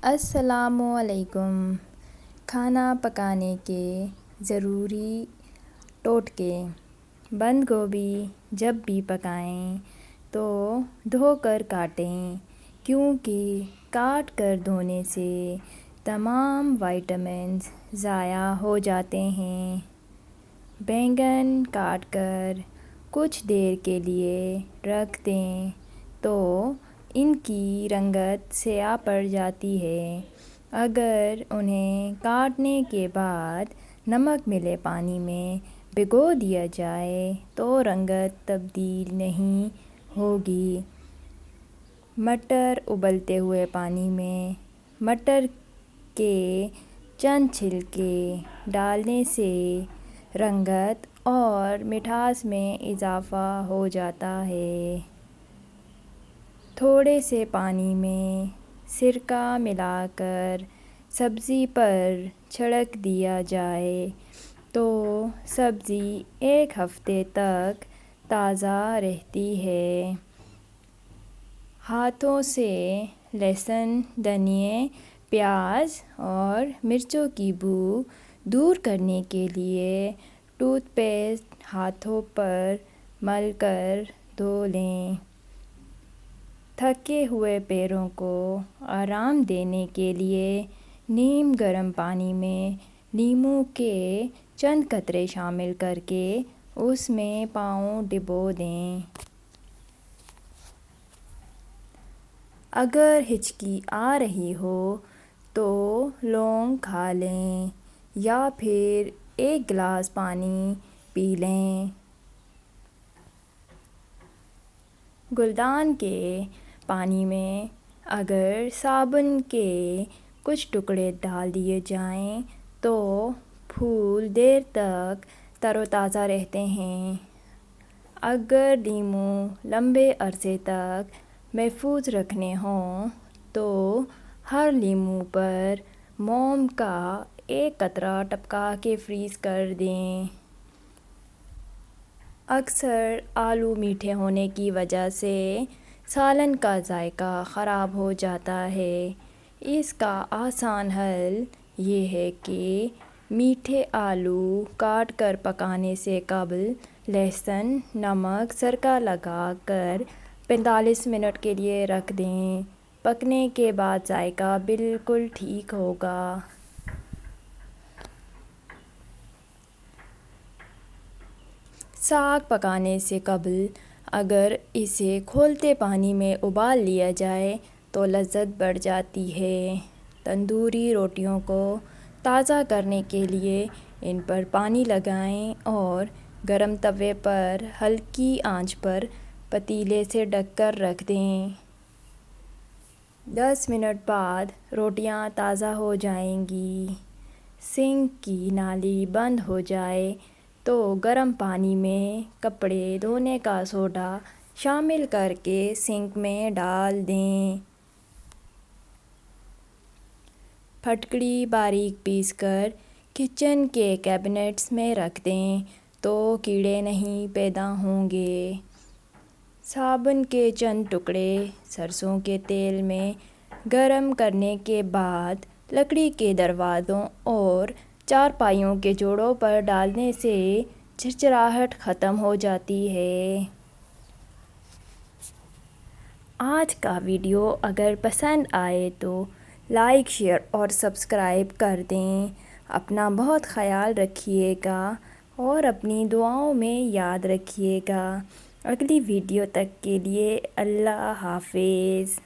السلام علیکم۔ کھانا پکانے کے ضروری ٹوٹکے۔ بند گوبھی جب بھی پکائیں تو دھو کر کاٹیں، کیونکہ کاٹ کر دھونے سے تمام وٹامنز ضائع ہو جاتے ہیں۔ بینگن کاٹ کر کچھ دیر کے لیے رکھ دیں تو ان کی رنگت سیاہ پڑ جاتی ہے۔ اگر انہیں کاٹنے کے بعد نمک ملے پانی میں بھگو دیا جائے تو رنگت تبدیل نہیں ہوگی۔ مٹر ابلتے ہوئے پانی میں مٹر کے چند چھلکے ڈالنے سے رنگت اور مٹھاس میں اضافہ ہو جاتا ہے۔ تھوڑے سے پانی میں سرکہ ملا کر سبزی پر چھڑک دیا جائے تو سبزی ایک ہفتے تک تازہ رہتی ہے۔ ہاتھوں سے لہسن، دھنیا، پیاز اور مرچوں کی بو دور کرنے کے لیے ٹوتھ پیسٹ ہاتھوں پر مل کر دھو لیں۔ تھکے ہوئے پیروں کو آرام دینے کے لیے نیم گرم پانی میں لیموں کے چند قطرے شامل کر کے اس میں پاؤں ڈبو دیں۔ اگر ہچکی آ رہی ہو تو لونگ کھا لیں یا پھر ایک گلاس پانی پی لیں۔ گلدان کے پانی میں اگر صابن کے کچھ ٹکڑے ڈال دیے جائیں تو پھول دیر تک تر و تازہ رہتے ہیں۔ اگر لیموں لمبے عرصے تک محفوظ رکھنے ہوں تو ہر لیموں پر موم کا ایک قطرہ ٹپکا کے فریز کر دیں۔ اکثر آلو میٹھے ہونے کی وجہ سے سالن کا ذائقہ خراب ہو جاتا ہے۔ اس کا آسان حل یہ ہے کہ میٹھے آلو کاٹ کر پکانے سے قبل لہسن، نمک، سرکہ لگا کر 45 منٹ کے لیے رکھ دیں۔ پکنے کے بعد ذائقہ بالکل ٹھیک ہوگا۔ ساگ پکانے سے قبل اگر اسے کھولتے پانی میں ابال لیا جائے تو لذت بڑھ جاتی ہے۔ تندوری روٹیوں کو تازہ کرنے کے لیے ان پر پانی لگائیں اور گرم توے پر ہلکی آنچ پر پتیلے سے ڈھک کر رکھ دیں۔ 10 منٹ بعد روٹیاں تازہ ہو جائیں گی۔ سنک کی نالی بند ہو جائے تو گرم پانی میں کپڑے دھونے کا سوڈا شامل کر کے سنک میں ڈال دیں۔ پھٹکڑی باریک پیس کر کچن کے کیبنٹس میں رکھ دیں تو کیڑے نہیں پیدا ہوں گے۔ صابن کے چند ٹکڑے سرسوں کے تیل میں گرم کرنے کے بعد لکڑی کے دروازوں اور چارپائیوں کے جوڑوں پر ڈالنے سے چرچراہٹ ختم ہو جاتی ہے۔ آج کا ویڈیو اگر پسند آئے تو لائک، شیئر اور سبسکرائب کر دیں۔ اپنا بہت خیال رکھیے گا اور اپنی دعاؤں میں یاد رکھیے گا۔ اگلی ویڈیو تک کے لیے اللہ حافظ۔